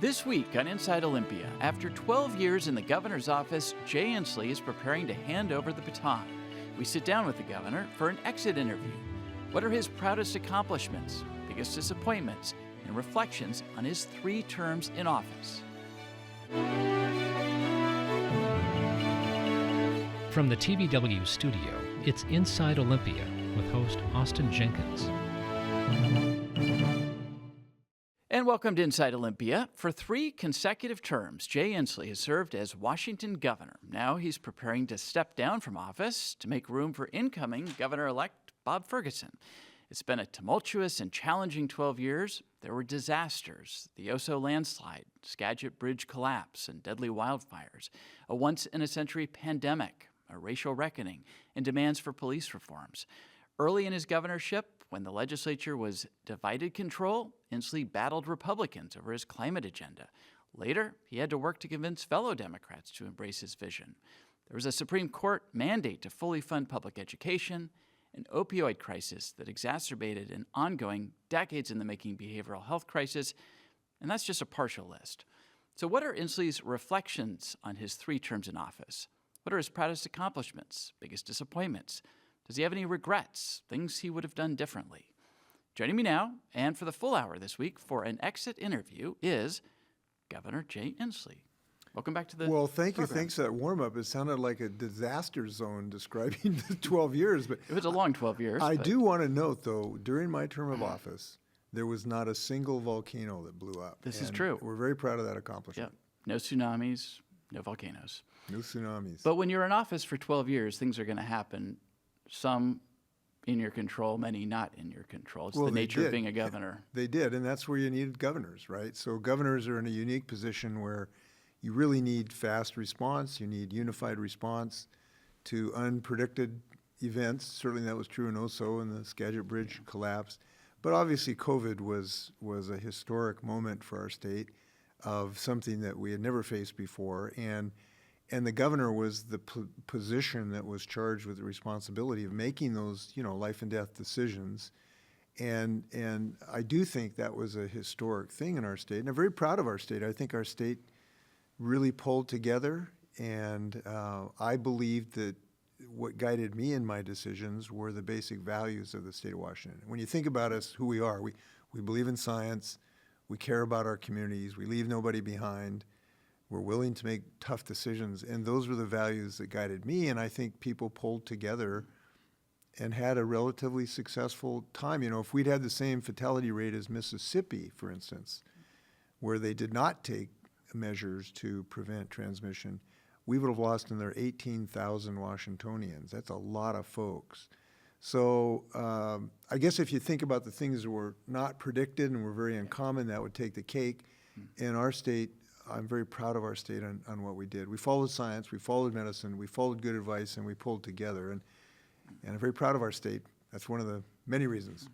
This week on Inside Olympia, after 12 years in the governor's office, Jay Inslee is preparing to hand over the baton. We sit down with the governor for an exit interview. What are his proudest accomplishments, biggest disappointments, and reflections on his 3 terms in office? From the TVW studio, it's Inside Olympia with host Austin Jenkins. And welcome to Inside Olympia. For 3 consecutive terms, Jay Inslee has served as Washington governor. Now he's preparing to step down from office to make room for incoming Governor-elect Bob Ferguson. It's been a tumultuous and challenging 12 years. There were disasters, the Oso landslide, Skagit Bridge collapse, and deadly wildfires, a once-in-a-century pandemic, a racial reckoning, and demands for police reforms. Early in his governorship, when the legislature was divided control, Inslee battled Republicans over his climate agenda. Later, he had to work to convince fellow Democrats to embrace his vision. There was a Supreme Court mandate to fully fund public education, an opioid crisis that exacerbated an ongoing, decades-in-the-making behavioral health crisis, and that's just a partial list. So what are Inslee's reflections on his 3 terms in office? What are his proudest accomplishments, biggest disappointments? Does he have any regrets, things he would have done differently? Joining me now, and for the full hour this week for an exit interview, is Governor Jay Inslee. Welcome back to the Well, thank you. program. Thanks for that warm-up. It sounded like a disaster zone describing the 12 years. But It was a long 12 years. I but do want to note, though, during my term of office, there was not a single volcano that blew up. This is And true. We're very proud of that accomplishment. Yep. No tsunamis, no volcanoes. No tsunamis. But when you're in office for 12 years, things are going to happen. Some in your control, many not in your control. It's Well, the they nature of did. being a governor. They did, and that's where you needed governors, right? So governors are in a unique position where you really need fast response. You need unified response to unpredicted events. Certainly that was true in Oso and the Skagit Bridge collapse. But obviously COVID was a historic moment for our state of something that we had never faced before. And the governor was the position that was charged with the responsibility of making those, life and death decisions. And I do think that was a historic thing in our state. And I'm very proud of our state. I think our state really pulled together. And I believe that what guided me in my decisions were the basic values of the state of Washington. When you think about us, who we are, we believe in science. We care about our communities. We leave nobody behind. We're willing to make tough decisions, and those were the values that guided me, and I think people pulled together and had a relatively successful time. If we'd had the same fatality rate as Mississippi, for instance, where they did not take measures to prevent transmission, we would have lost another 18,000 Washingtonians. That's a lot of folks. So I guess if you think about the things that were not predicted and were very uncommon, that would take the cake. In our state, I'm very proud of our state on what we did. We followed science, we followed medicine, we followed good advice, and we pulled together. And I'm very proud of our state. That's one of the many reasons.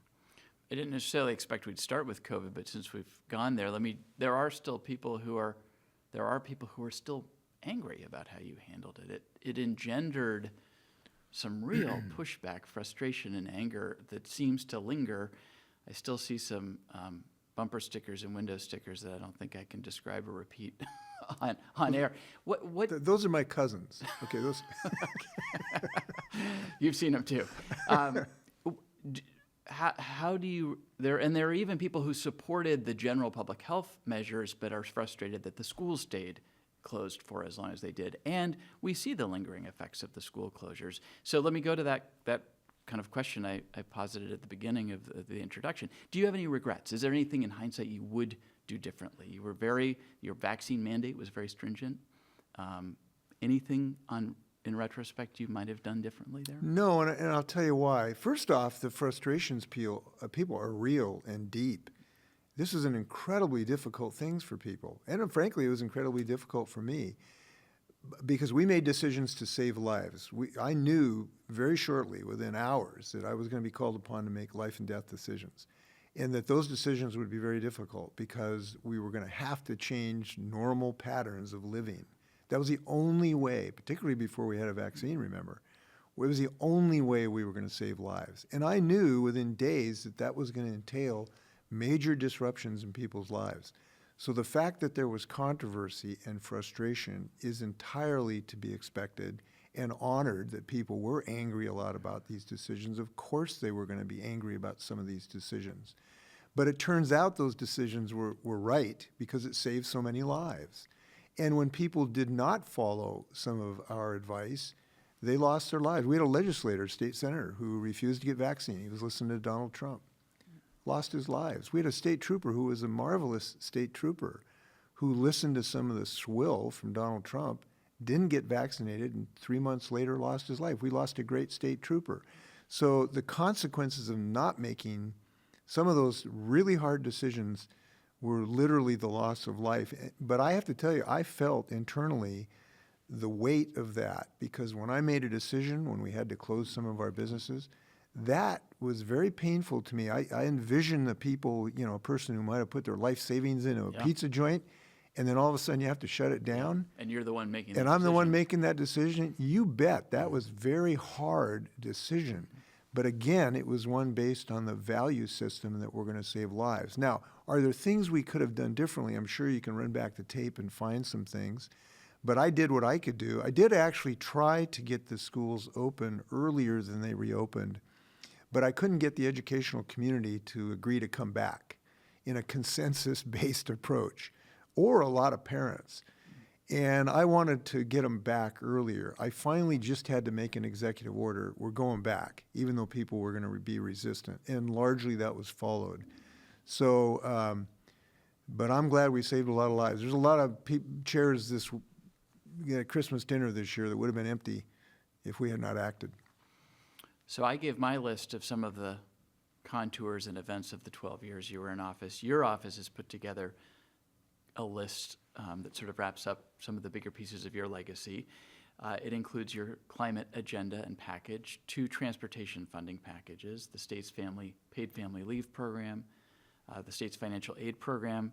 I didn't necessarily expect we'd start with COVID, but since we've gone there, there are people who are still angry about how you handled it. It engendered some real pushback, frustration, and anger that seems to linger. I still see some bumper stickers and window stickers that I don't think I can describe or repeat on air. What? Those are my cousins. Okay, those. You've seen them too. How do you there? And there are even people who supported the general public health measures, but are frustrated that the schools stayed closed for as long as they did. And we see the lingering effects of the school closures. So let me go to that kind of question I posited at the beginning of the introduction. Do you have any regrets? Is there anything in hindsight you would do differently? Your vaccine mandate was very stringent. Anything in retrospect you might have done differently there? No, and I'll tell you why. First off, the frustrations people are real and deep. This is an incredibly difficult thing for people. And frankly, it was incredibly difficult for me because we made decisions to save lives. I knew very shortly, within hours, that I was going to be called upon to make life and death decisions, and that those decisions would be very difficult because we were going to have to change normal patterns of living. That was the only way, particularly before we had a vaccine, remember. It was the only way we were going to save lives. And I knew within days that was going to entail major disruptions in people's lives. So the fact that there was controversy and frustration is entirely to be expected and honored that people were angry a lot about these decisions. Of course they were going to be angry about some of these decisions. But it turns out those decisions were right because it saved so many lives. And when people did not follow some of our advice, they lost their lives. We had a legislator, state senator, who refused to get vaccinated. He was listening to Donald Trump. Lost his lives. We had a state trooper who was a marvelous state trooper who listened to some of the swill from Donald Trump, didn't get vaccinated, and 3 months later lost his life. We lost a great state trooper. So the consequences of not making some of those really hard decisions were literally the loss of life. But I have to tell you, I felt internally the weight of that, because when I made a decision, when we had to close some of our businesses, that was very painful to me. I envisioned the people, you know, a person who might have put their life savings into a pizza joint, and then all of a sudden you have to shut it down. And you're the one making that And I'm decision. the one making that decision. You bet. That was very hard decision. But again, it was one based on the value system that we're going to save lives. Now, are there things we could have done differently? I'm sure you can run back the tape and find some things. But I did what I could do. I did actually try to get the schools open earlier than they reopened, but I couldn't get the educational community to agree to come back in a consensus-based approach, or a lot of parents. And I wanted to get them back earlier. I finally just had to make an executive order. We're going back, even though people were going to be resistant. And largely that was followed. So, but I'm glad we saved a lot of lives. There's a lot of chairs this Christmas dinner this year that would have been empty if we had not acted. So I gave my list of some of the contours and events of the 12 years you were in office. Your office has put together a list that sort of wraps up some of the bigger pieces of your legacy. It includes your climate agenda and package, 2 transportation funding packages, the state's paid family leave program, the state's financial aid program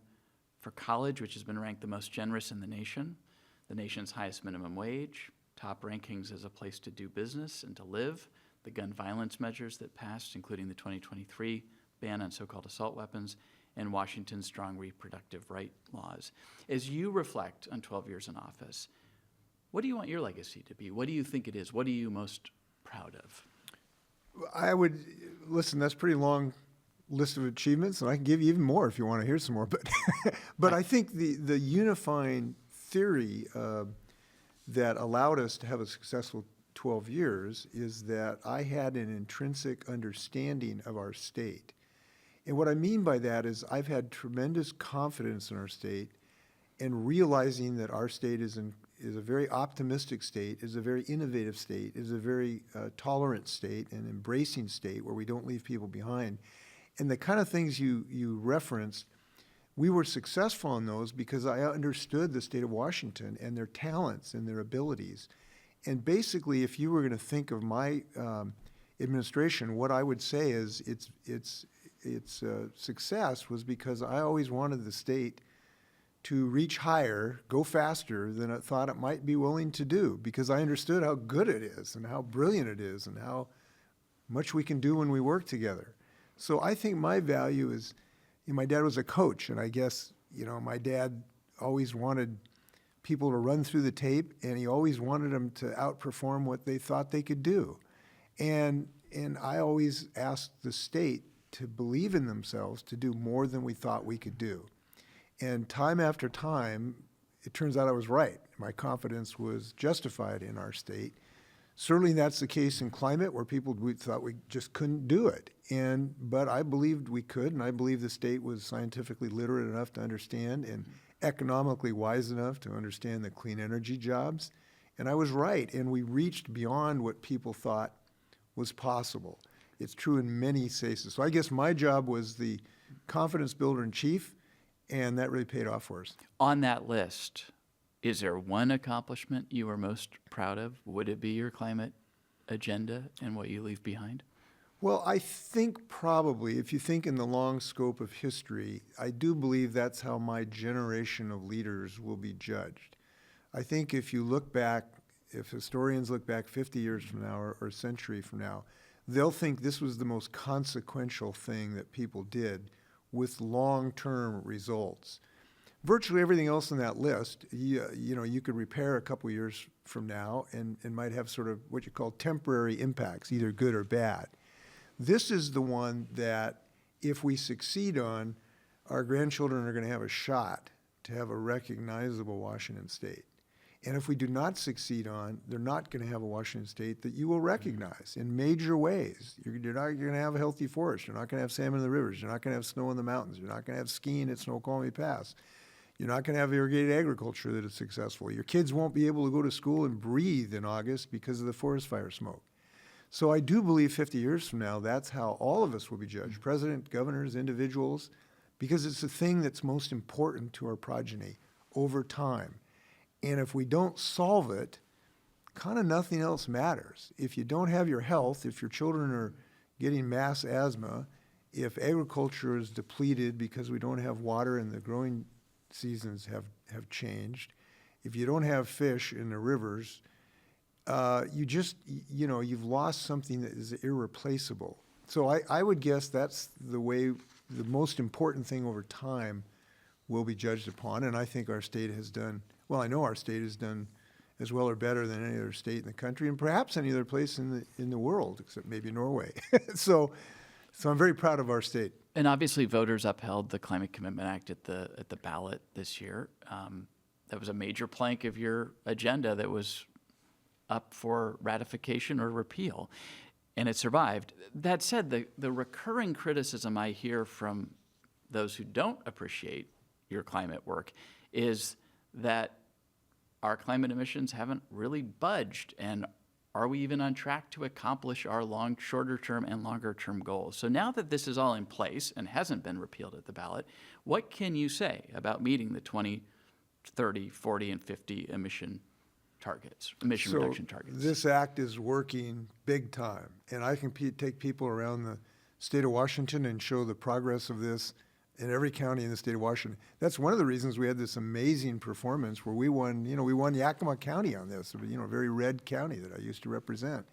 for college, which has been ranked the most generous in the nation's highest minimum wage, top rankings as a place to do business and to live, the gun violence measures that passed, including the 2023 ban on so-called assault weapons, and Washington's strong reproductive right laws. As you reflect on 12 years in office, what do you want your legacy to be? What do you think it is? What are you most proud of? Listen, that's a pretty long list of achievements, and I can give you even more if you want to hear some more. But I think the unifying theory that allowed us to have a successful 12 years is that I had an intrinsic understanding of our state. And what I mean by that is I've had tremendous confidence in our state, and realizing that our state is a very optimistic state, is a very innovative state, is a very tolerant state, and embracing state where we don't leave people behind. And the kind of things you referenced, we were successful in those because I understood the state of Washington and their talents and their abilities. And basically, if you were going to think of my administration, what I would say is its success was because I always wanted the state to reach higher, go faster than I thought it might be willing to do, because I understood how good it is and how brilliant it is and how much we can do when we work together. So I think my value is, my dad was a coach, and I guess, my dad always wanted people to run through the tape, and he always wanted them to outperform what they thought they could do. And I always asked the state to believe in themselves to do more than we thought we could do. And time after time, it turns out I was right. My confidence was justified in our state. Certainly that's the case in climate, where we thought we just couldn't do it. But I believed we could, and I believe the state was scientifically literate enough to understand and economically wise enough to understand the clean energy jobs. And I was right, and we reached beyond what people thought was possible. It's true in many cases. So I guess my job was the confidence builder in chief, and that really paid off for us. On that list, is there one accomplishment you are most proud of? Would it be your climate agenda and what you leave behind? Well, I think probably, if you think in the long scope of history, I do believe that's how my generation of leaders will be judged. I think if you look back, if historians look back 50 years from now or a century from now, they'll think this was the most consequential thing that people did with long-term results. virtually everything else on that list, you could repair a couple years from now and might have sort of what you call temporary impacts, either good or bad. This is the one that if we succeed on, our grandchildren are going to have a shot to have a recognizable Washington state. And if we do not succeed on, they're not going to have a Washington state that you will recognize in major ways. You're not going to have a healthy forest. You're not going to have salmon in the rivers. You're not going to have snow in the mountains. You're not going to have skiing at Snoqualmie Pass. You're not going to have irrigated agriculture that is successful. Your kids won't be able to go to school and breathe in August because of the forest fire smoke. So I do believe 50 years from now, that's how all of us will be judged, president, governors, individuals, because it's the thing that's most important to our progeny over time. And if we don't solve it, kind of nothing else matters. If you don't have your health, if your children are getting mass asthma, if agriculture is depleted because we don't have water and the growing seasons have changed, if you don't have fish in the rivers, you've lost something that is irreplaceable. So I would guess that's the way the most important thing over time will be judged upon. And I think our state has done, well, I know our state has done as well or better than any other state in the country, and perhaps any other place in the world, except maybe Norway. So I'm very proud of our state. And obviously, voters upheld the Climate Commitment Act at the ballot this year. That was a major plank of your agenda that was up for ratification or repeal, and it survived. That said, the recurring criticism I hear from those who don't appreciate your climate work is that our climate emissions haven't really budged, and are we even on track to accomplish our shorter-term and longer-term goals? So now that this is all in place and hasn't been repealed at the ballot, what can you say about meeting the 20, 30, 40, and 50 emission reduction targets? This act is working big time, and I can take people around the state of Washington and show the progress of this in every county in the state of Washington. That's one of the reasons we had this amazing performance where we won Yakima County on this, a very red county that I used to represent.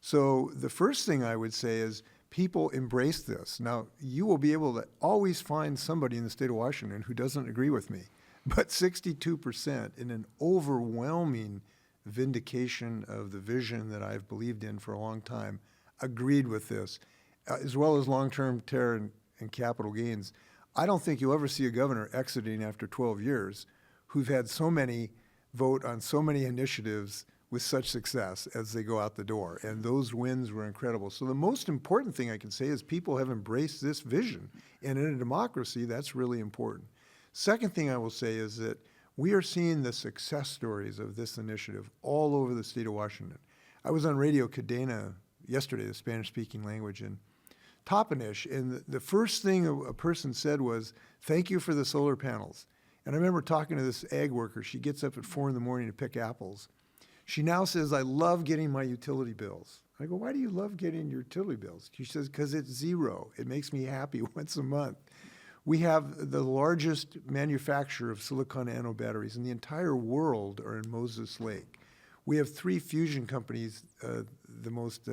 So the first thing I would say is people embrace this. Now, you will be able to always find somebody in the state of Washington who doesn't agree with me, but 62% in an overwhelming vindication of the vision that I've believed in for a long time agreed with this, as well as long-term care and capital gains. I don't think you'll ever see a governor exiting after 12 years who've had so many vote on so many initiatives with such success as they go out the door. And those wins were incredible. So the most important thing I can say is people have embraced this vision. And in a democracy, that's really important. Second thing I will say is that we are seeing the success stories of this initiative all over the state of Washington. I was on Radio Cadena yesterday, the Spanish-speaking language, in Toppenish, and the first thing a person said was, "Thank you for the solar panels." And I remember talking to this ag worker. She gets up at 4 in the morning to pick apples. She now says, "I love getting my utility bills." I go, "Why do you love getting your utility bills?" She says, "Because it's zero. It makes me happy once a month." We have the largest manufacturer of silicon anode batteries in the entire world are in Moses Lake. We have 3 fusion companies, the most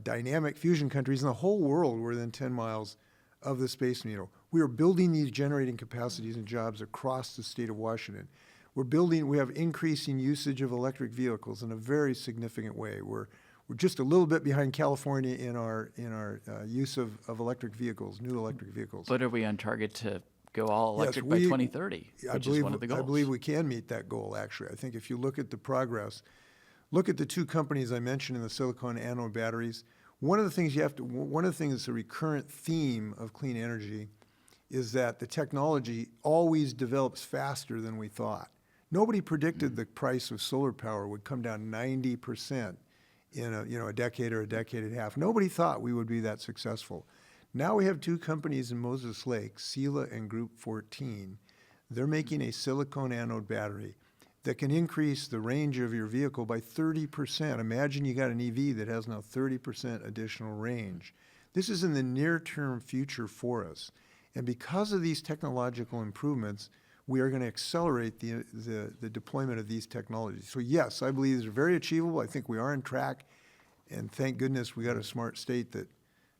dynamic fusion countries in the whole world. We're within 10 miles of the Space Needle. We are building these generating capacities and jobs across the state of Washington. We have increasing usage of electric vehicles in a very significant way. We're just a little bit behind California in our use of electric vehicles, new electric vehicles. But are we on target to go all electric by 2030, which is one of the goals? I believe we can meet that goal, actually. I think if you look at the progress, look at the 2 companies I mentioned in the silicon anode batteries. One of the things that's a recurrent theme of clean energy is that the technology always develops faster than we thought. Nobody predicted the price of solar power would come down 90% in a decade or a decade and a half. Nobody thought we would be that successful. Now we have 2 companies in Moses Lake, Sila and Group 14. They're making a silicon anode battery that can increase the range of your vehicle by 30%. Imagine you got an EV that has now 30% additional range. This is in the near-term future for us. And because of these technological improvements, we are going to accelerate the deployment of these technologies. So yes, I believe these are very achievable. I think we are on track. And thank goodness we got a smart state that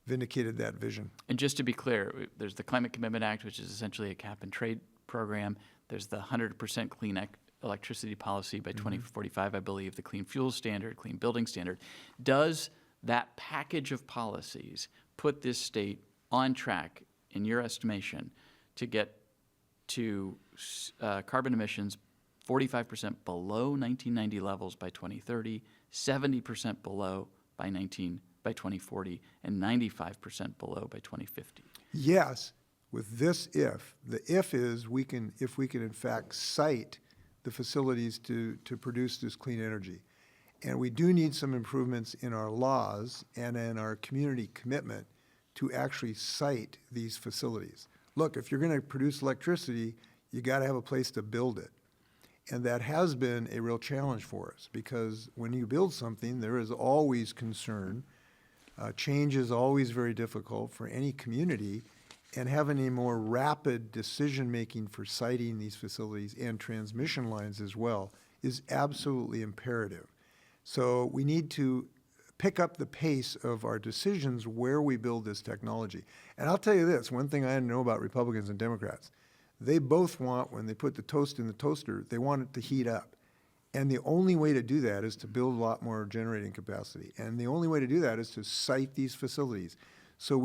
vindicated that vision. And just to be clear, there's the Climate Commitment Act, which is essentially a cap and trade program. There's the 100% clean electricity policy by 2045, I believe, the clean fuel standard, clean building standard. Does that package of policies put this state on track, in your estimation, to get to carbon emissions 45% below 1990 levels by 2030, 70% below by 2040, and 95% below by 2050? Yes, with this if. The if is if we can in fact site the facilities to produce this clean energy. And we do need some improvements in our laws and in our community commitment to actually site these facilities. Look, if you're going to produce electricity, you got to have a place to build it. And that has been a real challenge for us, because when you build something, there is always concern. Change is always very difficult for any community, and having a more rapid decision-making for siting these facilities and transmission lines as well is absolutely imperative. So we need to pick up the pace of our decisions where we build this technology. And I'll tell you this, one thing I know about Republicans and Democrats, they both want, when they put the toast in the toaster, they want it to heat up. And the only way to do that is to build a lot more generating capacity. And the only way to do that is to site these facilities. So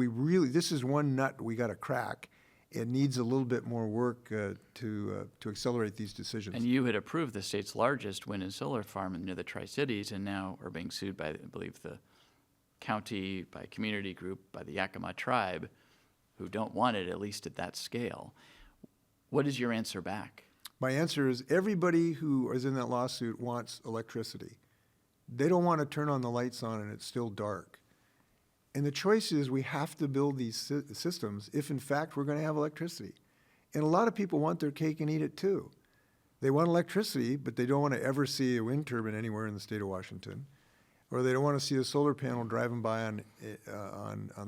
this is one nut we got to crack. It needs a little bit more work to accelerate these decisions. And you had approved the state's largest wind and solar farm near the Tri-Cities, and now are being sued by, I believe, the county, by a community group, by the Yakima tribe, who don't want it, at least at that scale. What is your answer back? My answer is everybody who is in that lawsuit wants electricity. They don't want to turn on the lights on and it's still dark. And the choice is we have to build these systems if, in fact, we're going to have electricity. And a lot of people want their cake and eat it, too. They want electricity, but they don't want to ever see a wind turbine anywhere in the state of Washington. Or they don't want to see a solar panel driving by on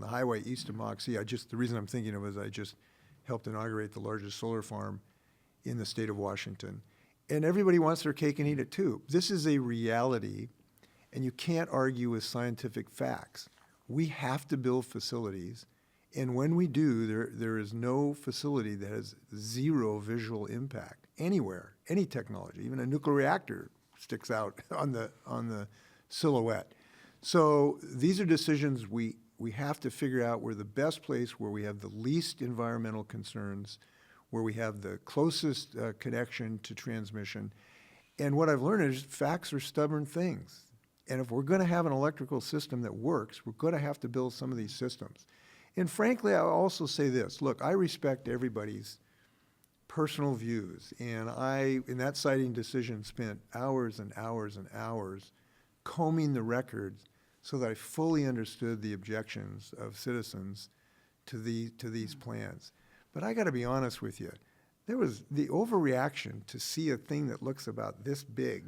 the highway east of Moxie. The reason I'm thinking of it is I just helped inaugurate the largest solar farm in the state of Washington. And everybody wants their cake and eat it, too. This is a reality, and you can't argue with scientific facts. We have to build facilities, and when we do, there is no facility that has zero visual impact anywhere, any technology. Even a nuclear reactor sticks out on the silhouette. So these are decisions we have to figure out where the best place where we have the least environmental concerns, where we have the closest connection to transmission. And what I've learned is facts are stubborn things. And if we're going to have an electrical system that works, we're going to have to build some of these systems. And frankly, I'll also say this. Look, I respect everybody's personal views. And I, in that siting decision, spent hours and hours and hours combing the records so that I fully understood the objections of citizens to these plans. But I got to be honest with you. There was the overreaction to see a thing that looks about this big,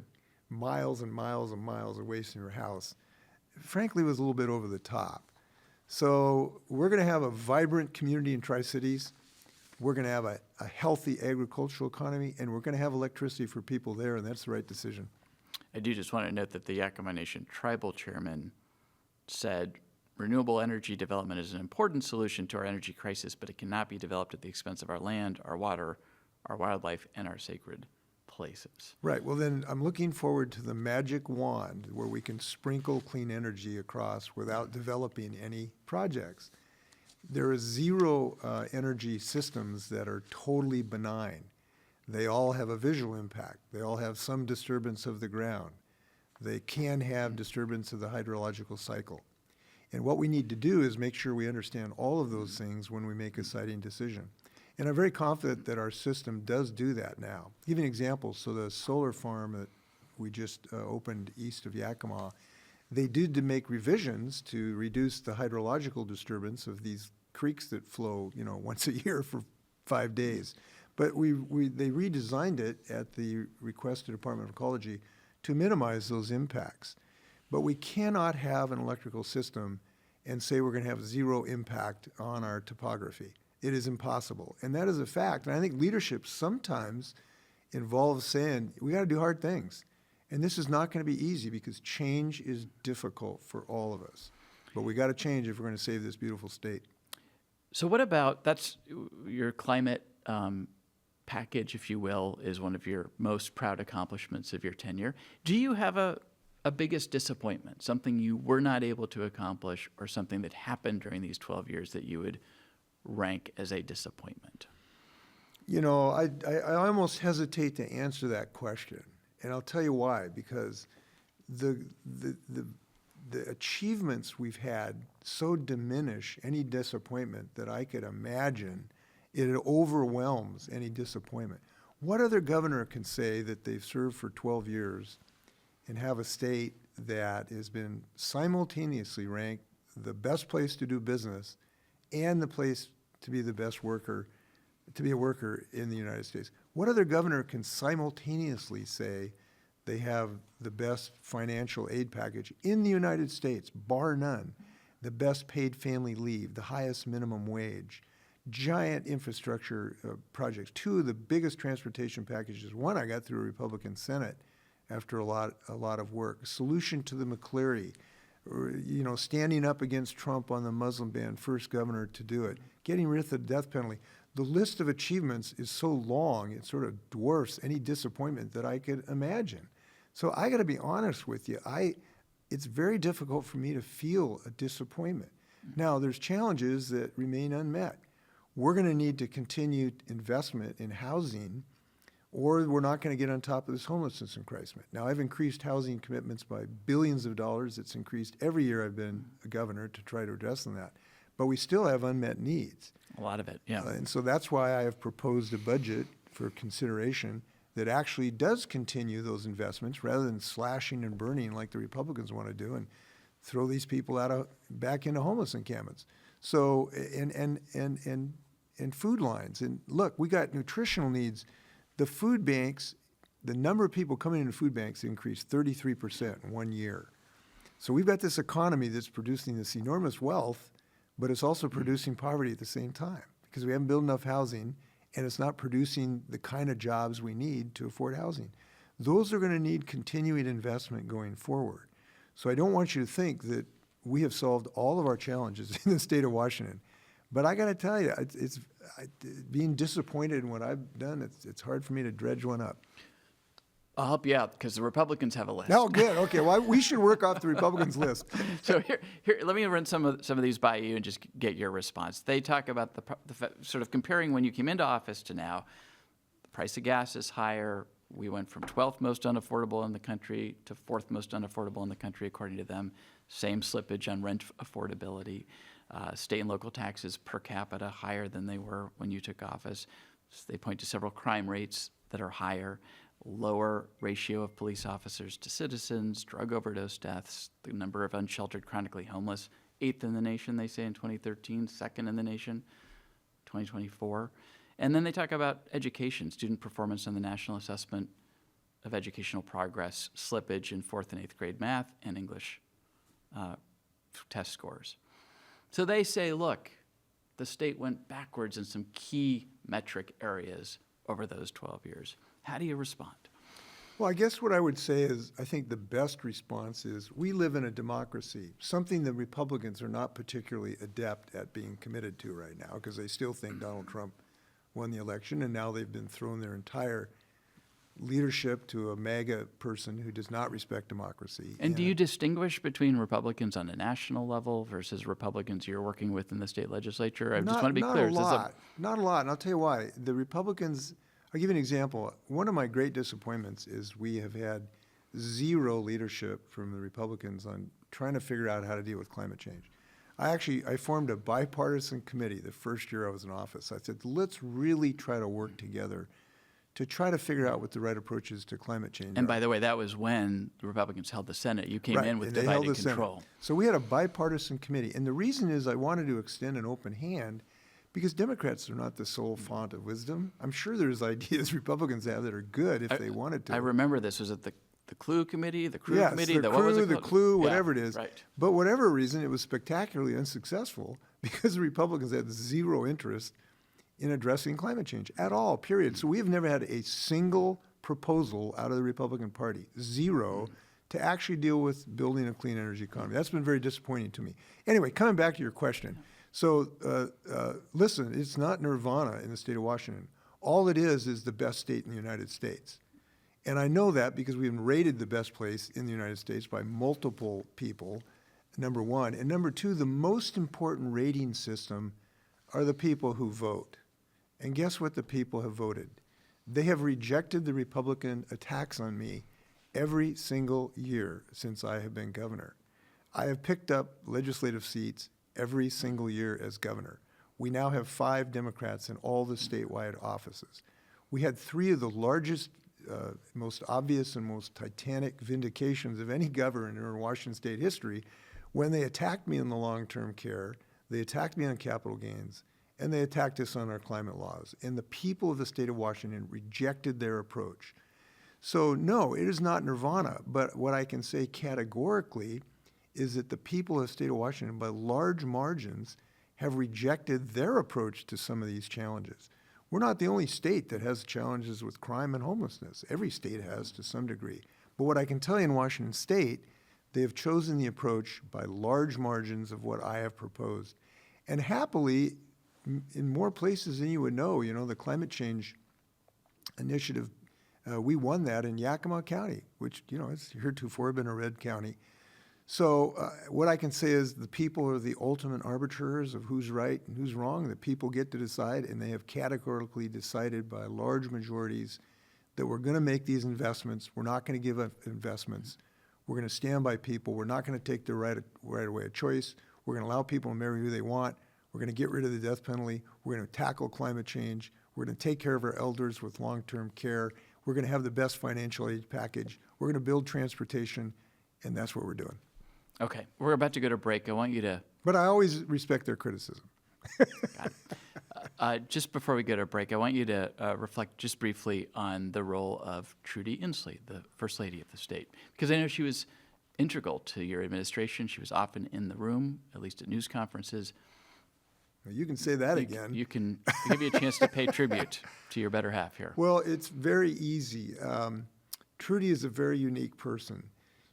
miles and miles and miles away from your house, frankly, was a little bit over the top. So we're going to have a vibrant community in Tri-Cities. We're going to have a healthy agricultural economy, and we're going to have electricity for people there, and that's the right decision. I do just want to note that the Yakima Nation tribal chairman said, renewable energy development is an important solution to our energy crisis, but it cannot be developed at the expense of our land, our water, our wildlife, and our sacred places. Right. Well, then I'm looking forward to the magic wand where we can sprinkle clean energy across without developing any projects. There are zero energy systems that are totally benign. They all have a visual impact. They all have some disturbance of the ground. They can have disturbance of the hydrological cycle. And what we need to do is make sure we understand all of those things when we make a siting decision. And I'm very confident that our system does do that now. I'll give you an example. So the solar farm that we just opened east of Yakima, they did to make revisions to reduce the hydrological disturbance of these creeks that flow, once a year for 5 days. But they redesigned it at the request of the Department of Ecology to minimize those impacts. But we cannot have an electrical system and say we're going to have zero impact on our topography. It is impossible. And that is a fact. And I think leadership sometimes involves saying, we got to do hard things. And this is not going to be easy because change is difficult for all of us. But we got to change if we're going to save this beautiful state. So what about, that's your climate package, if you will, is one of your most proud accomplishments of your tenure. Do you have a biggest disappointment, something you were not able to accomplish, or something that happened during these 12 years that you would rank as a disappointment? You know, I almost hesitate to answer that question, and I'll tell you why. Because the achievements we've had so diminish any disappointment that I could imagine. It overwhelms any disappointment. What other governor can say that they've served for 12 years and have a state that has been simultaneously ranked the best place to do business and the place to be the best worker, to be a worker in the United States? What other governor can simultaneously say they have the best financial aid package in the United States, bar none, the best paid family leave, the highest minimum wage, giant infrastructure projects, two of the biggest transportation packages. One I got through a Republican Senate after a lot of work. Solution to the McCleary, you know, standing up against Trump on the Muslim ban, first governor to do it, getting rid of the death penalty. The list of achievements is so long, it sort of dwarfs any disappointment that I could imagine. So I got to be honest with you. It's very difficult for me to feel a disappointment. Now, there's challenges that remain unmet. We're going to need to continue investment in housing, or we're not going to get on top of this homelessness crisis. Now, I've increased housing commitments by billions of dollars. It's increased every year I've been a governor to try to address that. But we still have unmet needs. A lot of it, yeah. And so that's why I have proposed a budget for consideration that actually does continue those investments rather than slashing and burning like the Republicans want to do and throw these people back into homeless encampments. So, and food lines. And look, we got nutritional needs. The food banks, the number of people coming into food banks increased 33% in 1 year. So we've got this economy that's producing this enormous wealth, but it's also producing poverty at the same time because we haven't built enough housing and it's not producing the kind of jobs we need to afford housing. Those are going to need continuing investment going forward. So I don't want you to think that we have solved all of our challenges in the state of Washington. But I got to tell you, it's being disappointed in what I've done, it's hard for me to dredge one up. I'll help you out because the Republicans have a list. Oh, good. Okay. Well, we should work off the Republicans' list. So here, let me run some of these by you and just get your response. They talk about the sort of comparing when you came into office to now. The price of gas is higher. We went from 12th most unaffordable in the country to 4th most unaffordable in the country, according to them. Same slippage on rent affordability. State and local taxes per capita higher than they were when you took office. So they point to several crime rates that are higher, lower ratio of police officers to citizens, drug overdose deaths, the number of unsheltered chronically homeless, 8th in the nation, they say in 2013, 2nd in the nation, 2024. And then they talk about education, student performance on the National Assessment of Educational Progress, slippage in 4th and 8th grade math and English test scores. So they say, look, the state went backwards in some key metric areas over those 12 years. How do you respond? Well, I guess what I would say is I think the best response is we live in a democracy, something the Republicans are not particularly adept at being committed to right now because they still think Donald Trump won the election, and now they've been thrown their entire leadership to a MAGA person who does not respect democracy. And do you distinguish between Republicans on a national level versus Republicans you're working with in the state legislature? I just want to be clear. Not a lot, and I'll tell you why. The Republicans, I'll give you an example. One of my great disappointments is we have had zero leadership from the Republicans on trying to figure out how to deal with climate change. I formed a bipartisan committee the first year I was in office. I said, let's really try to work together to try to figure out what the right approach is to climate change. And by the way, that was when the Republicans held the Senate. You came in with divided control. Senate. So we had a bipartisan committee. And the reason is I wanted to extend an open hand because Democrats are not the sole font of wisdom. I'm sure there's ideas Republicans have that are good if they wanted to. I remember this. Was it the CLUE committee, the CREW committee? Yes, what was it the CLUE, whatever it is. Right. But whatever reason, it was spectacularly unsuccessful because the Republicans had zero interest in addressing climate change at all, period. So we have never had a single proposal out of the Republican Party, zero, to actually deal with building a clean energy economy. That's been very disappointing to me. Anyway, coming back to your question. So listen, it's not nirvana in the state of Washington. All it is the best state in the United States. And I know that because we've been rated the best place in the United States by multiple people, number one. And number two, the most important rating system are the people who vote. And guess what the people have voted? They have rejected the Republican attacks on me every single year since I have been governor. I have picked up legislative seats every single year as governor. We now have 5 Democrats in all the statewide offices. We had 3 of the largest, most obvious and most titanic vindications of any governor in Washington state history when they attacked me in the long-term care, they attacked me on capital gains, and they attacked us on our climate laws. And the people of the state of Washington rejected their approach. So no, it is not nirvana, but what I can say categorically is that the people of the state of Washington, by large margins, have rejected their approach to some of these challenges. We're not the only state that has challenges with crime and homelessness. Every state has to some degree. But what I can tell you in Washington state, they have chosen the approach by large margins of what I have proposed. And happily, in more places than you would know, the climate change initiative, we won that in Yakima County, which, has heretofore been a red county. So what I can say is the people are the ultimate arbiters of who's right and who's wrong. The people get to decide, and they have categorically decided by large majorities that we're going to make these investments. We're not going to give up investments. We're going to stand by people. We're not going to take the right away of choice. We're going to allow people to marry who they want. We're going to get rid of the death penalty. We're going to tackle climate change. We're going to take care of our elders with long-term care. We're going to have the best financial aid package. We're going to build transportation, and that's what we're doing. Okay, we're about to go to break. I want you to... But I always respect their criticism. Got it. Just before we go to break, I want you to reflect just briefly on the role of Trudy Inslee, the First Lady of the state, because I know she was integral to your administration. She was often in the room, at least at news conferences. You can say that again. You can give you a chance to pay tribute to your better half here. Well, it's very easy. Trudy is a very unique person.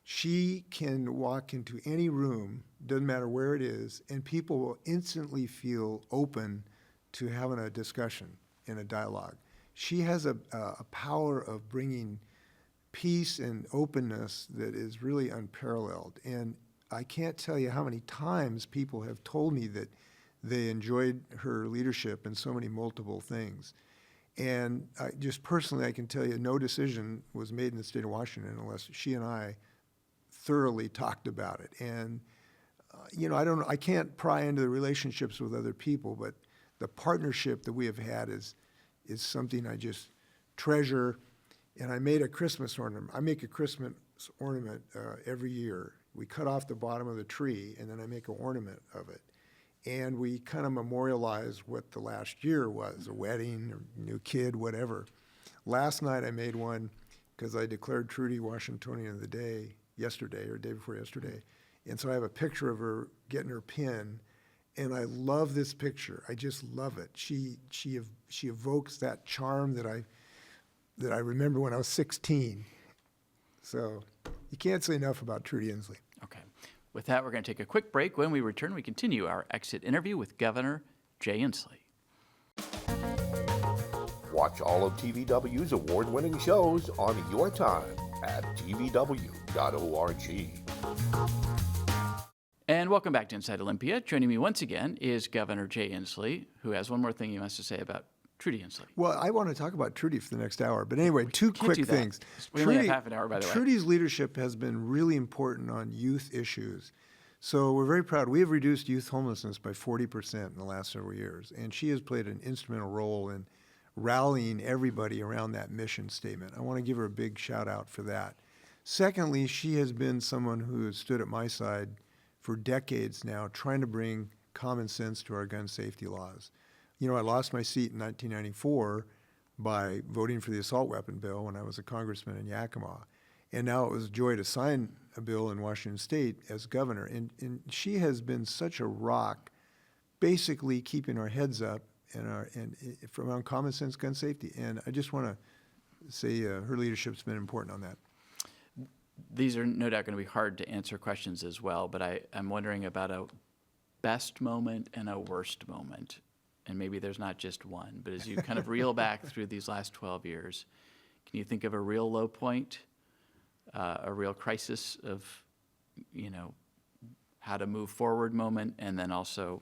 She can walk into any room, doesn't matter where it is, and people will instantly feel open to having a discussion and a dialogue. She has a power of bringing peace and openness that is really unparalleled. And I can't tell you how many times people have told me that they enjoyed her leadership in so many multiple things. And just personally, I can tell you no decision was made in the state of Washington unless she and I thoroughly talked about it. And, I can't pry into the relationships with other people, but the partnership that we have had is something I just treasure. And I made a Christmas ornament. I make a Christmas ornament every year. We cut off the bottom of the tree, and then I make an ornament of it. And we kind of memorialize what the last year was, a wedding, or new kid, whatever. Last night I made one because I declared Trudy Washingtonian of the day yesterday, or day before yesterday. And so I have a picture of her getting her pin, and I love this picture. I just love it. She evokes that charm that I remember when I was 16. So you can't say enough about Trudy Inslee. Okay. With that, we're going to take a quick break. When we return, we continue our exit interview with Governor Jay Inslee. Watch all of TVW's award-winning shows on your time at tvw.org. And welcome back to Inside Olympia. Joining me once again is Governor Jay Inslee, who has one more thing he wants to say about Trudy Inslee. Well, I want to talk about Trudy for the next hour. But anyway, two quick things. We only have half an hour, by the way. Trudy's leadership has been really important on youth issues. So we're very proud. We have reduced youth homelessness by 40% in the last several years. And she has played an instrumental role in rallying everybody around that mission statement. I want to give her a big shout out for that. Secondly, she has been someone who has stood at my side for decades now, trying to bring common sense to our gun safety laws. I lost my seat in 1994 by voting for the assault weapon bill when I was a congressman in Yakima. And now it was a joy to sign a bill in Washington state as governor. And she has been such a rock, basically keeping our heads up and around common sense gun safety. And I just want to say her leadership's been important on that. These are no doubt going to be hard to answer questions as well, but I'm wondering about a best moment and a worst moment and maybe there's not just one, but as you kind of reel back through these last 12 years, can you think of a real low point, a real crisis of, how to move forward moment, and then also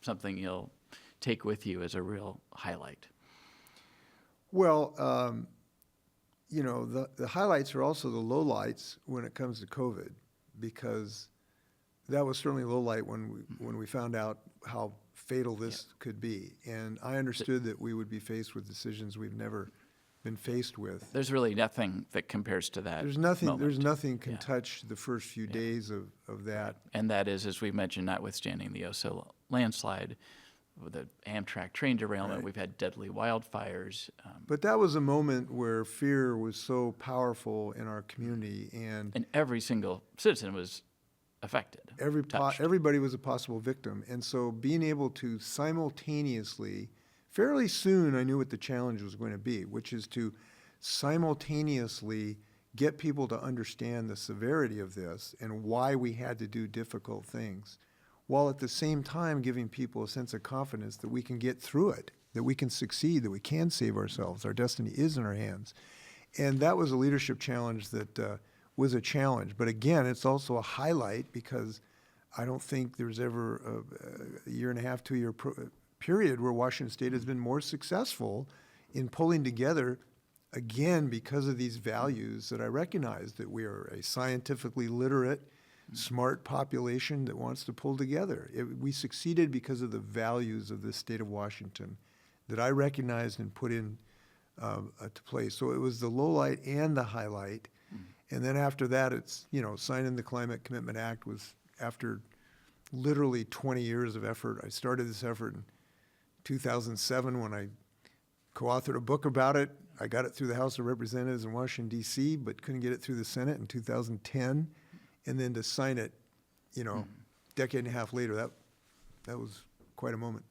something you'll take with you as a real highlight? Well, the highlights are also the lowlights when it comes to COVID, because that was certainly a low light when we found out how fatal this could be. And I understood that we would be faced with decisions we've never been faced with. There's really nothing that compares to that. There's nothing can Yeah. touch the first few days of that. And that is, as we mentioned, notwithstanding the Oso landslide, with the Amtrak train derailment, Right. we've had deadly wildfires. But that was a moment where fear was so powerful in our community, And every single citizen was affected. touched. everybody was a possible victim. And so being able to simultaneously, fairly soon I knew what the challenge was going to be, which is to simultaneously get people to understand the severity of this and why we had to do difficult things, while at the same time giving people a sense of confidence that we can get through it, that we can succeed, that we can save ourselves. Our destiny is in our hands. And that was a leadership challenge that was a challenge. But again, it's also a highlight, because I don't think there's ever a year and a half, 2 year period where Washington State has been more successful in pulling together, again, because of these values that I recognize, that we are a scientifically literate, smart population that wants to pull together. We succeeded because of the values of the state of Washington that I recognized and put in to place. So it was the low light and the highlight. And then after that, it's, signing the Climate Commitment Act was after literally 20 years of effort. I started this effort in 2007 when I co-authored a book about it. I got it through the House of Representatives in Washington, D.C., but couldn't get it through the Senate in 2010. And then to sign it, decade and a half later, that was quite a moment.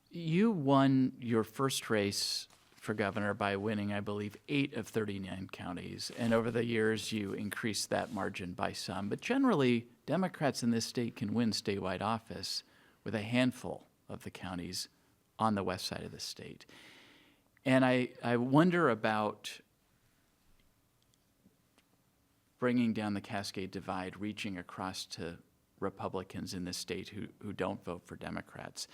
You won your first race for governor by winning, I believe, 8 of 39 counties. And over the years, you increased that margin by some. But generally, Democrats in this state can win statewide office with a handful of the counties on the west side of the state. And I wonder about bringing down the Cascade Divide, reaching across to Republicans in this state who don't vote for Democrats.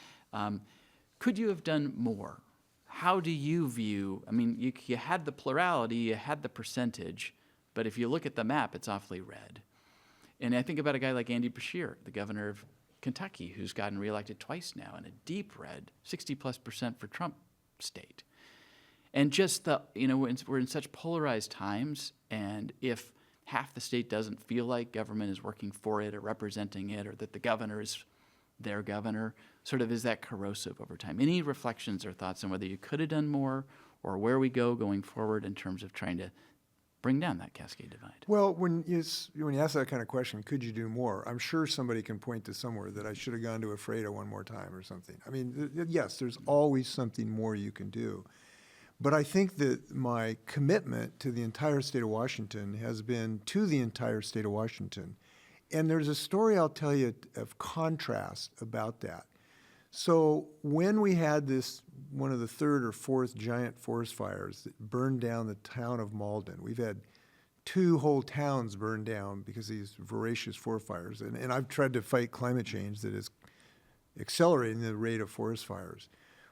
Could you have done more? How do you view, you had the plurality, you had the percentage, but if you look at the map, it's awfully red. And I think about a guy like Andy Beshear, the governor of Kentucky, who's gotten reelected twice now in a deep red, 60+% for Trump state. And just we're in such polarized times, and if half the state doesn't feel like government is working for it or representing it, or that the governor is their governor, sort of is that corrosive over time? Any reflections or thoughts on whether you could have done more, or where we go going forward in terms of trying to bring down that Cascade Divide? Well, when you ask that kind of question, could you do more? I'm sure somebody can point to somewhere that I should have gone to Ephrata one more time or something. Yes, there's always something more you can do. But I think that my commitment to the entire state of Washington has been to the entire state of Washington. And there's a story I'll tell you of contrast about that. So when we had one of the third or fourth giant forest fires that burned down the town of Malden, we've had 2 whole towns burned down because of these voracious forest fires. And I've tried to fight climate change that is accelerating the rate of forest fires.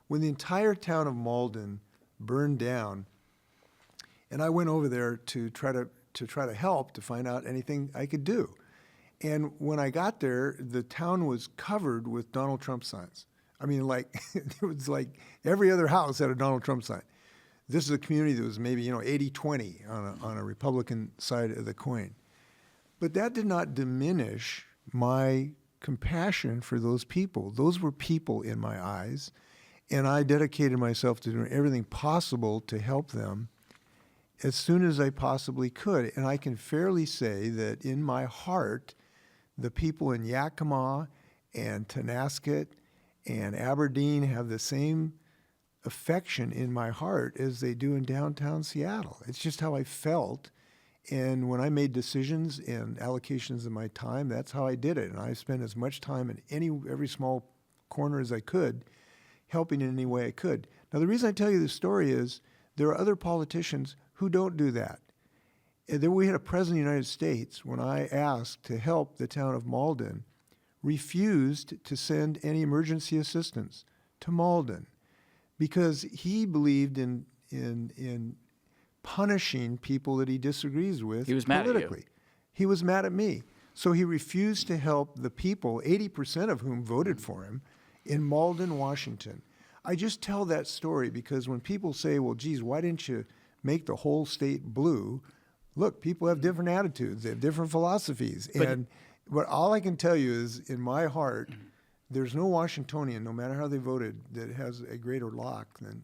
When the entire town of Malden burned down, and I went over there to try to help, to find out anything I could do. And when I got there, the town was covered with Donald Trump signs. It was like every other house had a Donald Trump sign. This is a community that was maybe 80-20 on a Republican side of the coin. But that did not diminish my compassion for those people. Those were people in my eyes. And I dedicated myself to doing everything possible to help them as soon as I possibly could. And I can fairly say that in my heart, the people in Yakima and Tonasket and Aberdeen have the same affection in my heart as they do in downtown Seattle. It's just how I felt. And when I made decisions and allocations of my time, that's how I did it. And I spent as much time in every small corner as I could, helping in any way I could. Now, the reason I tell you this story is there are other politicians who don't do that. And then we had a president of the United States, when I asked to help the town of Malden, refused to send any emergency assistance to Malden because he believed in punishing people that he disagrees with He was mad at you. politically. He was mad at me. So he refused to help the people, 80% of whom voted for him, in Malden, Washington. I just tell that story because when people say, well, geez, why didn't you make the whole state blue? Look, people have different attitudes. They have different philosophies. But all I can tell you is, in my heart, there's no Washingtonian, no matter how they voted, that has a greater lock than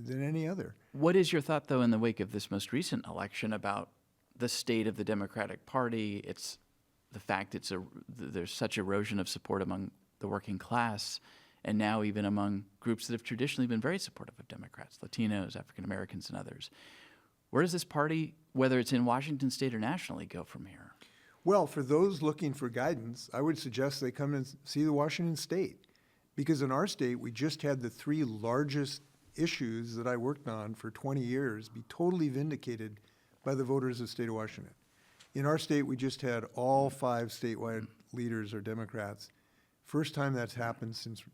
any other. What is your thought, though, in the wake of this most recent election about the state of the Democratic Party? It's the fact there's such erosion of support among the working class, and now even among groups that have traditionally been very supportive of Democrats, Latinos, African Americans, and others. Where does this party, whether it's in Washington state or nationally, go from here? Well, for those looking for guidance, I would suggest they come and see the Washington state. Because in our state, we just had the 3 largest issues that I worked on for 20 years be totally vindicated by the voters of the state of Washington. In our state, we just had all 5 statewide leaders are Democrats. First time that's happened since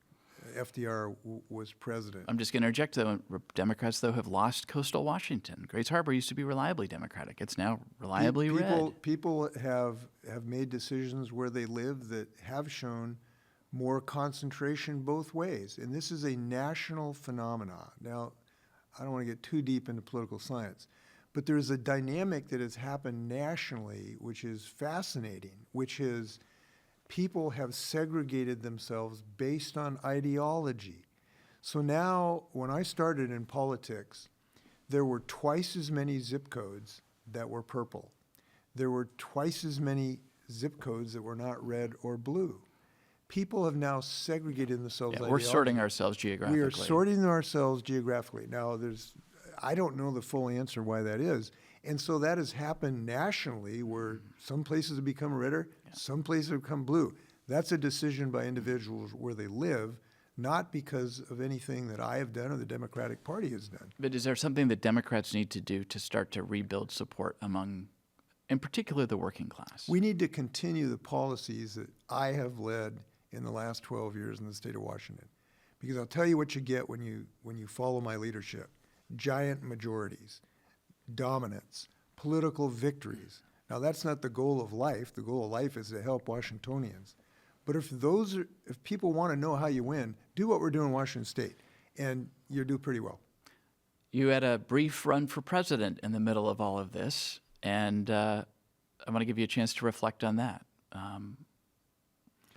FDR was president. I'm just going to interject, though. Democrats, though, have lost coastal Washington. Grace Harbor used to be reliably Democratic. It's now reliably red. People have made decisions where they live that have shown more concentration both ways. And this is a national phenomenon. Now, I don't want to get too deep into political science, but there's a dynamic that has happened nationally which is fascinating, which is people have segregated themselves based on ideology. So now, when I started in politics, there were twice as many zip codes that were purple. There were twice as many zip codes that were not red or blue. People have now segregated themselves. Yeah, we're sorting ourselves geographically. We are sorting ourselves geographically. Now, I don't know the full answer why that is. And so that has happened nationally where some places have become redder, some places have become blue. That's a decision by individuals where they live, not because of anything that I have done or the Democratic Party has done. But is there something that Democrats need to do to start to rebuild support among, in particular, the working class? We need to continue the policies that I have led in the last 12 years in the state of Washington. Because I'll tell you what you get when you follow my leadership. Giant majorities, dominance, political victories. Now, that's not the goal of life. The goal of life is to help Washingtonians. But if people want to know how you win, do what we're doing in Washington State, and you'll do pretty well. You had a brief run for president in the middle of all of this, and I want to give you a chance to reflect on that.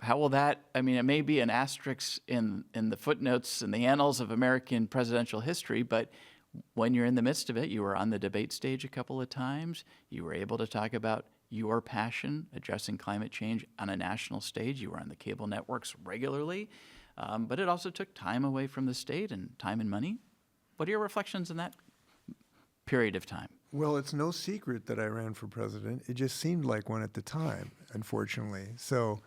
How will that, I mean, it may be an asterisk in the footnotes and the annals of American presidential history, but when you're in the midst of it, you were on the debate stage a couple of times. You were able to talk about your passion addressing climate change on a national stage. You were on the cable networks regularly, but it also took time away from the state and time and money. What are your reflections on that period of time? Well, it's no secret that I ran for president. It just seemed like one at the time, unfortunately. So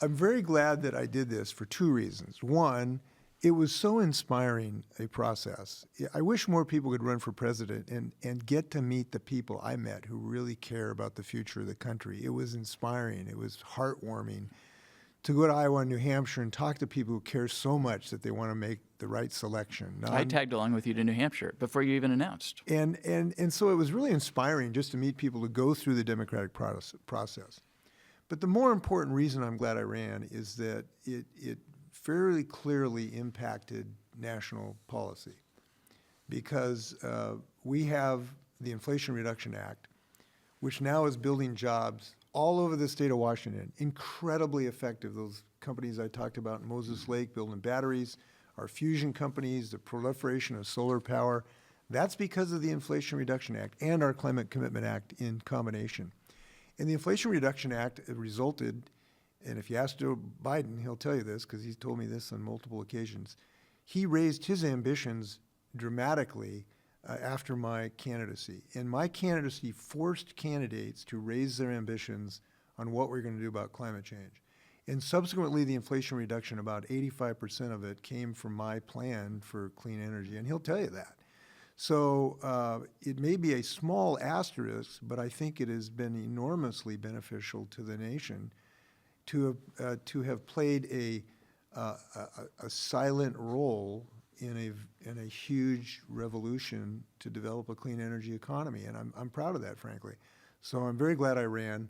I'm very glad that I did this for 2 reasons. One, it was so inspiring a process. I wish more people could run for president and get to meet the people I met who really care about the future of the country. It was inspiring. It was heartwarming to go to Iowa and New Hampshire and talk to people who care so much that they want to make the right selection. I tagged along with you to New Hampshire before you even announced. And so it was really inspiring just to meet people to go through the democratic process. But the more important reason I'm glad I ran is that it fairly clearly impacted national policy because we have the Inflation Reduction Act, which now is building jobs all over the state of Washington, incredibly effective. Those companies I talked about in Moses Lake building batteries, our fusion companies, the proliferation of solar power, that's because of the Inflation Reduction Act and our Climate Commitment Act in combination. And the Inflation Reduction Act resulted, and if you ask Joe Biden, he'll tell you this because he's told me this on multiple occasions, he raised his ambitions dramatically after my candidacy. And my candidacy forced candidates to raise their ambitions on what we're going to do about climate change. And subsequently, the Inflation Reduction, about 85% of it came from my plan for clean energy, and he'll tell you that. So it may be a small asterisk, but I think it has been enormously beneficial to the nation to have played a silent role in a huge revolution to develop a clean energy economy, and I'm proud of that, frankly. So I'm very glad I ran,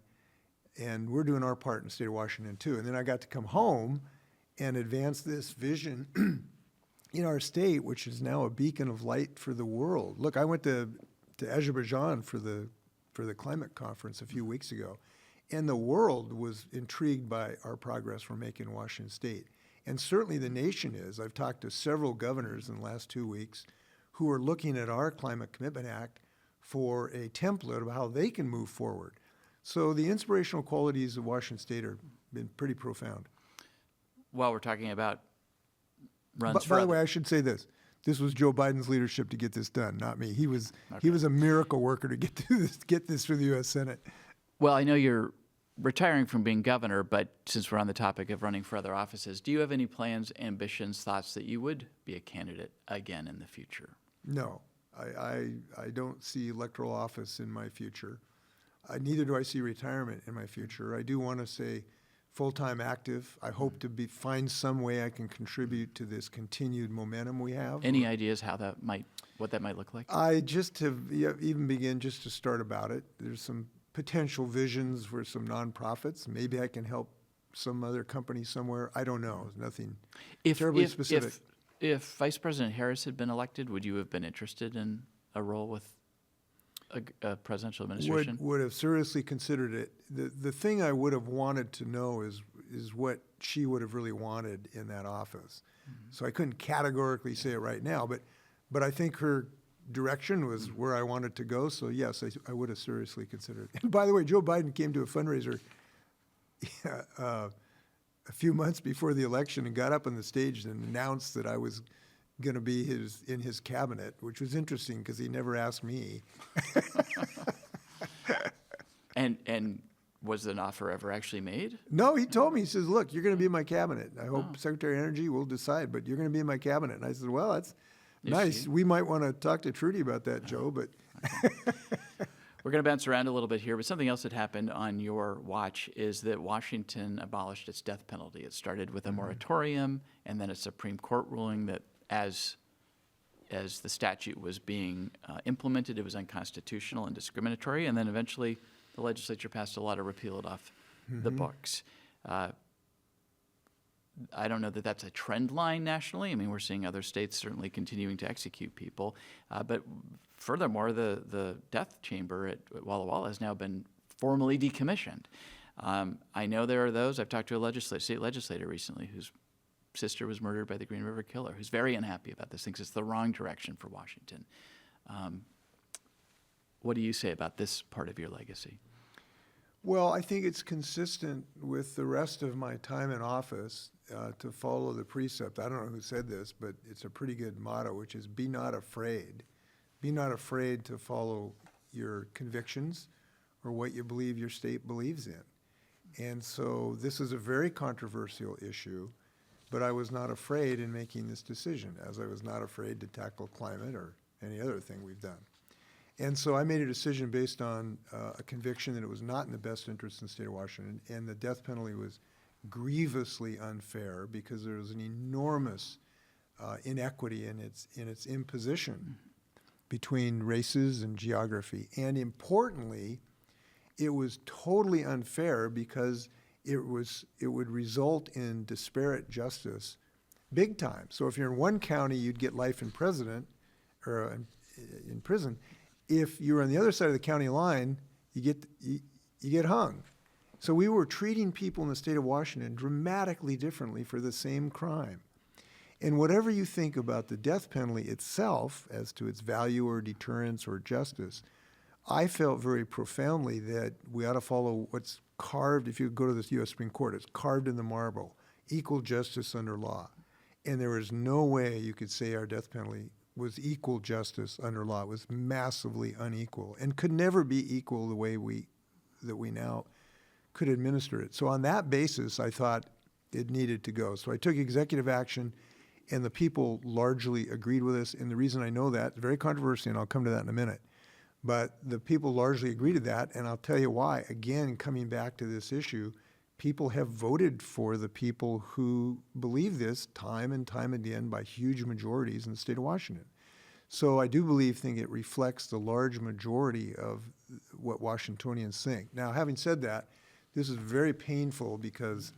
and we're doing our part in the state of Washington too. And then I got to come home and advance this vision in our state, which is now a beacon of light for the world. Look, I went to Azerbaijan for the climate conference a few weeks ago, and the world was intrigued by our progress we're making in Washington State. And certainly the nation is. I've talked to several governors in the last 2 weeks who are looking at our Climate Commitment Act for a template of how they can move forward. So the inspirational qualities of Washington State have been pretty profound. While we're talking about runs By the way, I should say this. This was Joe Biden's leadership to get this done, not me. He was a miracle worker to get this through the U.S. Senate. Well, I know you're retiring from being governor, but since we're on the topic of running for other offices, do you have any plans, ambitions, thoughts that you would be a candidate again in the future? No, I don't see electoral office in my future. Neither do I see retirement in my future. I do want to say full-time active. I hope to find some way I can contribute to this continued momentum we have. Any ideas what that might look like? I just have even begin just to start about it. There's some potential visions for some nonprofits. Maybe I can help some other company somewhere. I don't know. Nothing terribly specific. If Vice President Harris had been elected, would you have been interested in a role with a presidential administration? Would have seriously considered it. The thing I would have wanted to know is what she would have really wanted in that office. Mm-hmm. So I couldn't categorically say it right now, but I think her direction was where I wanted to go. So yes, I would have seriously considered it. And by the way, Joe Biden came to a fundraiser a few months before the election and got up on the stage and announced that I was going to be in his cabinet, which was interesting because he never asked me. And was an offer ever actually made? No, he told me, he says, look, you're going to be in my cabinet. I hope Secretary of Energy will decide, but you're going to be in my cabinet. And I said, well, that's nice. We might want to talk to Trudy about that, Joe, but. Okay. We're going to bounce around a little bit here, but something else that happened on your watch is that Washington abolished its death penalty. It started with a moratorium and then a Supreme Court ruling that as the statute was being implemented, it was unconstitutional and discriminatory, and then eventually the legislature passed a law to repeal it off the books. I don't know that that's a trend line nationally. I mean, we're seeing other states certainly continuing to execute people. But furthermore, the death chamber at Walla Walla has now been formally decommissioned. I know there are those. I've talked to a state legislator recently whose sister was murdered by the Green River Killer, who's very unhappy about this, thinks it's the wrong direction for Washington. What do you say about this part of your legacy? Well, I think it's consistent with the rest of my time in office to follow the precept. I don't know who said this, but it's a pretty good motto, which is be not afraid. Be not afraid to follow your convictions or what you believe your state believes in. And so this is a very controversial issue, but I was not afraid in making this decision, as I was not afraid to tackle climate or any other thing we've done. And so I made a decision based on a conviction that it was not in the best interest in the state of Washington, and the death penalty was grievously unfair because there was an enormous inequity in its imposition between races and geography. And importantly, it was totally unfair because it would result in disparate justice big time. So if you're in one county, you'd get life in prison. If you're on the other side of the county line, you get hung. So we were treating people in the state of Washington dramatically differently for the same crime. And whatever you think about the death penalty itself as to its value or deterrence or justice, I felt very profoundly that we ought to follow what's carved. If you go to the U.S. Supreme Court, it's carved in the marble, equal justice under law. And there is no way you could say our death penalty was equal justice under law. It was massively unequal and could never be equal the way that we now could administer it. So on that basis, I thought it needed to go. So I took executive action, and the people largely agreed with us. And the reason I know that, it's very controversial, and I'll come to that in a minute, but the people largely agreed to that, and I'll tell you why. Again, coming back to this issue, people have voted for the people who believe this time and time again by huge majorities in the state of Washington. So I do think it reflects the large majority of what Washingtonians think. Now, having said that, this is very painful because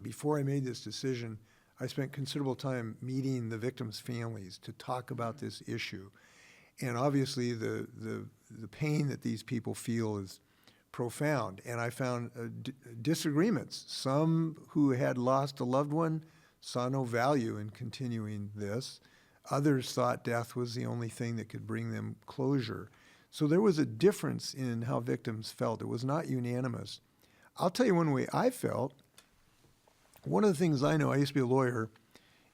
before I made this decision, I spent considerable time meeting the victims' families to talk about this issue. And obviously the pain that these people feel is profound. And I found disagreements. Some who had lost a loved one saw no value in continuing this. Others thought death was the only thing that could bring them closure. So there was a difference in how victims felt. It was not unanimous. I'll tell you one way I felt. One of the things I know, I used to be a lawyer,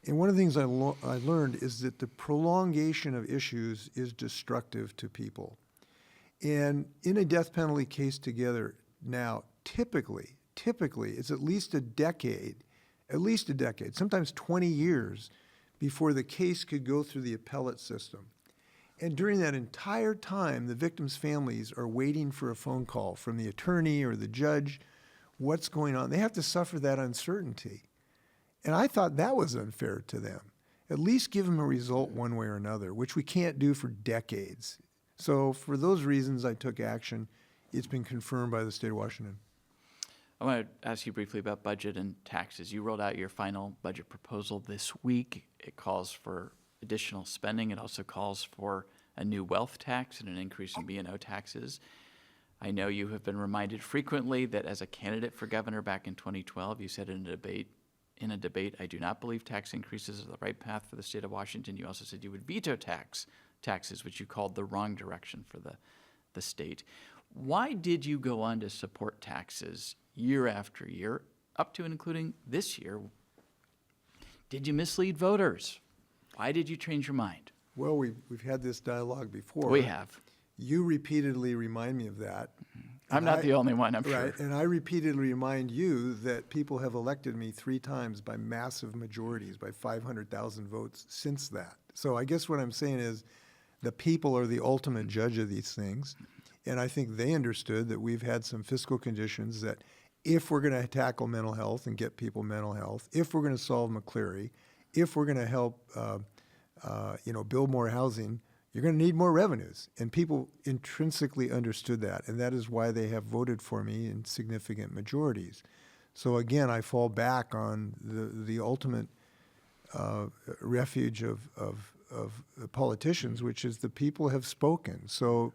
and one of the things I learned is that the prolongation of issues is destructive to people. And in a death penalty case together now, typically, it's at least a decade, sometimes 20 years before the case could go through the appellate system. And during that entire time, the victims' families are waiting for a phone call from the attorney or the judge. What's going on? They have to suffer that uncertainty. And I thought that was unfair to them. At least give them a result one way or another, which we can't do for decades. So for those reasons, I took action. It's been confirmed by the state of Washington. I want to ask you briefly about budget and taxes. You rolled out your final budget proposal this week. It calls for additional spending. It also calls for a new wealth tax and an increase in B&O taxes. I know you have been reminded frequently that as a candidate for governor back in 2012, you said in a debate, I do not believe tax increases are the right path for the state of Washington. You also said you would veto taxes, which you called the wrong direction for the state. Why did you go on to support taxes year after year, up to and including this year? Did you mislead voters? Why did you change your mind? Well, we've had this dialogue before. We have. You repeatedly remind me of that. I'm not the only one, I'm sure. Right, and I repeatedly remind you that people have elected me 3 times by massive majorities, by 500,000 votes since that. So I guess what I'm saying is the people are the ultimate judge of these things, and I think they understood that we've had some fiscal conditions that if we're going to tackle mental health and get people mental health, if we're going to solve McCleary, if we're going to help build more housing, you're going to need more revenues. And people intrinsically understood that, and that is why they have voted for me in significant majorities. So again, I fall back on the ultimate refuge of the politicians, which is the people have spoken. So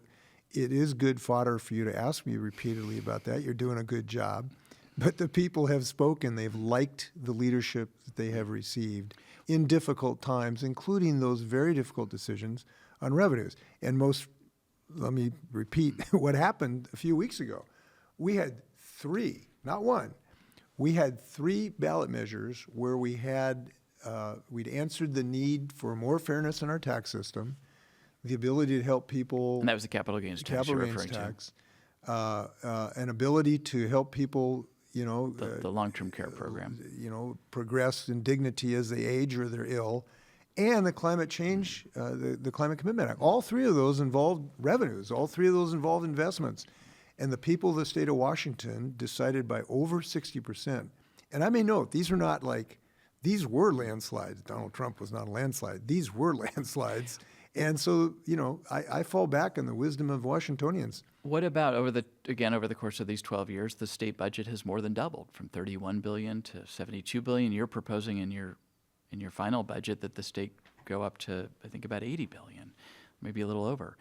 it is good fodder for you to ask me repeatedly about that. You're doing a good job. But the people have spoken. They've liked the leadership that they have received in difficult times, including those very difficult decisions on revenues. And let me repeat what happened a few weeks ago. We had 3, not 1. We had 3 ballot measures where we'd answered the need for more fairness in our tax system, the ability to help people. And that was the capital gains tax you're referring to. An ability to help people, the long-term care program, progress in dignity as they age or they're ill, and the climate change, the Climate Commitment Act. All 3 of those involved revenues. All 3 of those involved investments. And the people of the state of Washington decided by over 60%. And I may note, these were landslides. Donald Trump was not a landslide. These were landslides. And so, I fall back on the wisdom of Washingtonians. What about over the course of these 12 years, the state budget has more than doubled from $31 billion to $72 billion. You're proposing in your final budget that the state go up to, I think, about $80 billion, maybe a little over.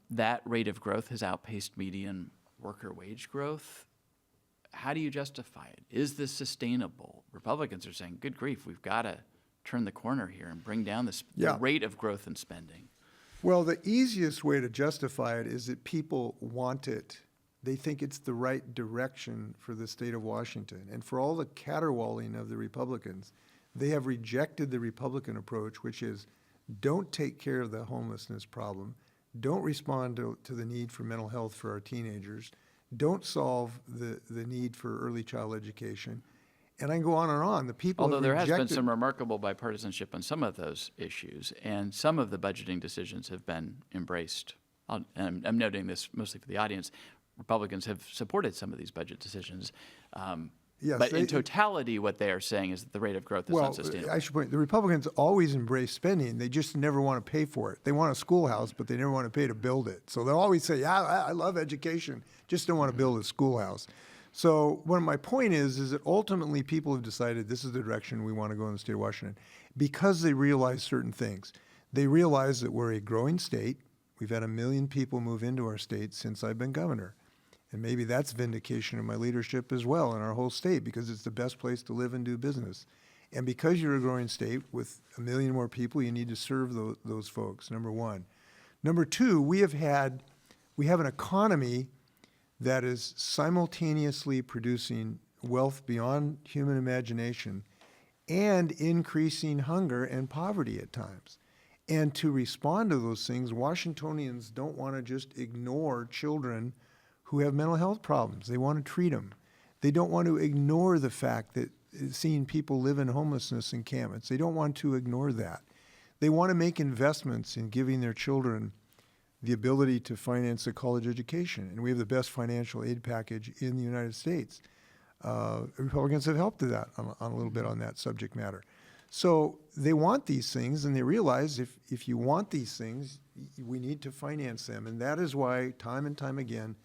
That rate of growth has outpaced median worker wage growth. How do you justify it? Is this sustainable? Republicans are saying, good grief, we've got to turn the corner here and bring down the rate of growth in spending. Well, the easiest way to justify it is that people want it. They think it's the right direction for the state of Washington. And for all the caterwauling of the Republicans, they have rejected the Republican approach, which is don't take care of the homelessness problem, don't respond to the need for mental health for our teenagers, don't solve the need for early child education. And I can go on and on. The people Although have there has been rejected- some remarkable bipartisanship on some of those issues, and some of the budgeting decisions have been embraced. And I'm noting this mostly for the audience. Republicans have supported some of these budget decisions. Yes, but in totality, what they are saying is that the rate of growth is unsustainable. I should point, the Republicans always embrace spending. They just never want to pay for it. They want a schoolhouse, but they never want to pay to build it. So they'll always say, yeah, I love education, just don't want to build a schoolhouse. So what my point is that ultimately people have decided this is the direction we want to go in the state of Washington because they realize certain things. They realize that we're a growing state. We've had 1 million people move into our state since I've been governor. And maybe that's vindication of my leadership as well in our whole state because it's the best place to live and do business. And because you're a growing state with 1 million more people, you need to serve those folks, number one. Number two, we have an economy that is simultaneously producing wealth beyond human imagination and increasing hunger and poverty at times. And to respond to those things, Washingtonians don't want to just ignore children who have mental health problems. They want to treat them. They don't want to ignore the fact that seeing people live in homelessness encampments. They don't want to ignore that. They want to make investments in giving their children the ability to finance a college education. And we have the best financial aid package in the United States. Republicans have helped to that on a little bit on that subject matter. So they want these things, and they realize if you want these things, we need to finance them. And that is why, time and time again,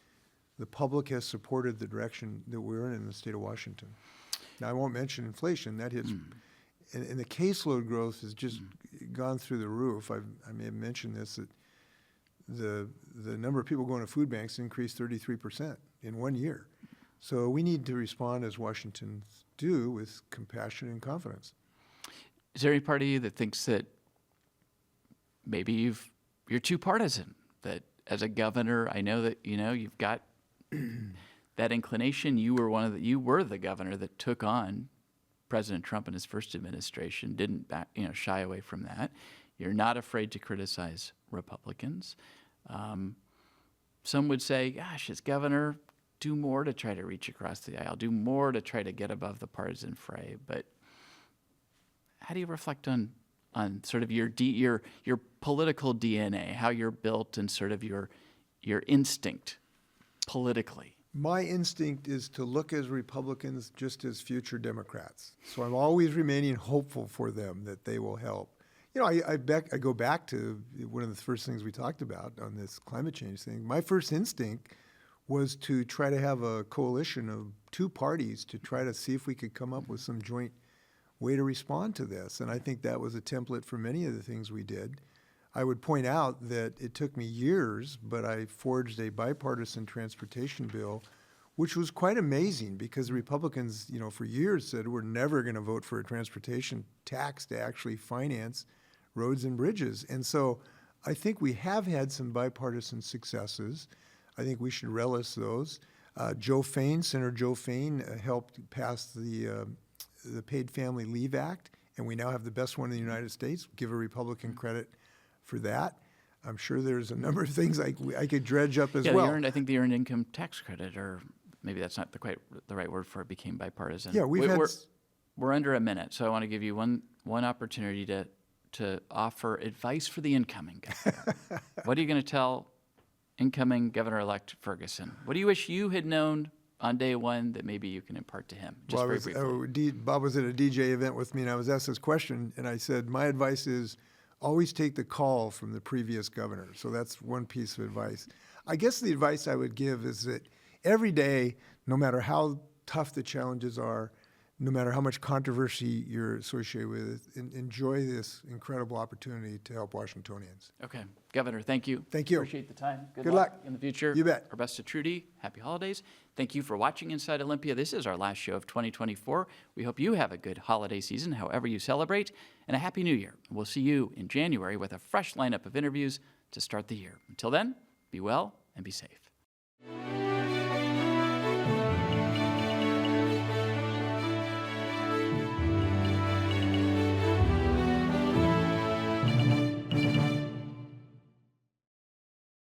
the public has supported the direction that we're in the state of Washington. Now, I won't mention inflation. That hits, and the caseload growth has just gone through the roof. I may have mentioned this, that the number of people going to food banks increased 33% in 1 year. So we need to respond as Washingtons do with compassion and confidence. Is there any part of you that thinks that maybe you're too partisan? That as a governor, I know that you've got that inclination. You were the governor that took on President Trump in his first administration. Didn't shy away from that. You're not afraid to criticize Republicans. Some would say, "Gosh, as governor, do more to try to reach across the aisle. Do more to try to get above the partisan fray." But how do you reflect on sort of your political DNA, how you're built, and sort of your instinct politically? My instinct is to look as Republicans just as future Democrats. So I'm always remaining hopeful for them that they will help. I go back to one of the first things we talked about on this climate change thing. My first instinct was to try to have a coalition of two parties to try to see if we could come up with some joint way to respond to this. And I think that was a template for many of the things we did. I would point out that it took me years, but I forged a bipartisan transportation bill, which was quite amazing because the Republicans, for years said we're never going to vote for a transportation tax to actually finance roads and bridges. And so I think we have had some bipartisan successes. I think we should relish those. Senator Joe Fain helped pass the Paid Family Leave Act, and we now have the best one in the United States. Give a Republican credit for that. I'm sure there's a number of things I could dredge up as well. I think the earned income tax credit, or maybe that's not quite the right word for it, became bipartisan. Yeah, we're under a minute, so I want to give you one opportunity to offer advice for the incoming governor. What are you going to tell incoming Governor-elect Ferguson? What do you wish you had known on day one that maybe you can impart to him? Just very briefly. Bob was at a DJ event with me, and I was asked this question, and I said, my advice is always take the call from the previous governor. So that's one piece of advice. I guess the advice I would give is that every day, no matter how tough the challenges are, no matter how much controversy you're associated with, enjoy this incredible opportunity to help Washingtonians. Okay. Governor, thank you. Thank you. Appreciate the time. Good luck in the future. You bet. Our best to Trudy. Happy holidays. Thank you for watching Inside Olympia. This is our last show of 2024. We hope you have a good holiday season, however you celebrate, and a Happy New Year. We'll see you in January with a fresh lineup of interviews to start the year. Until then, be well and be safe.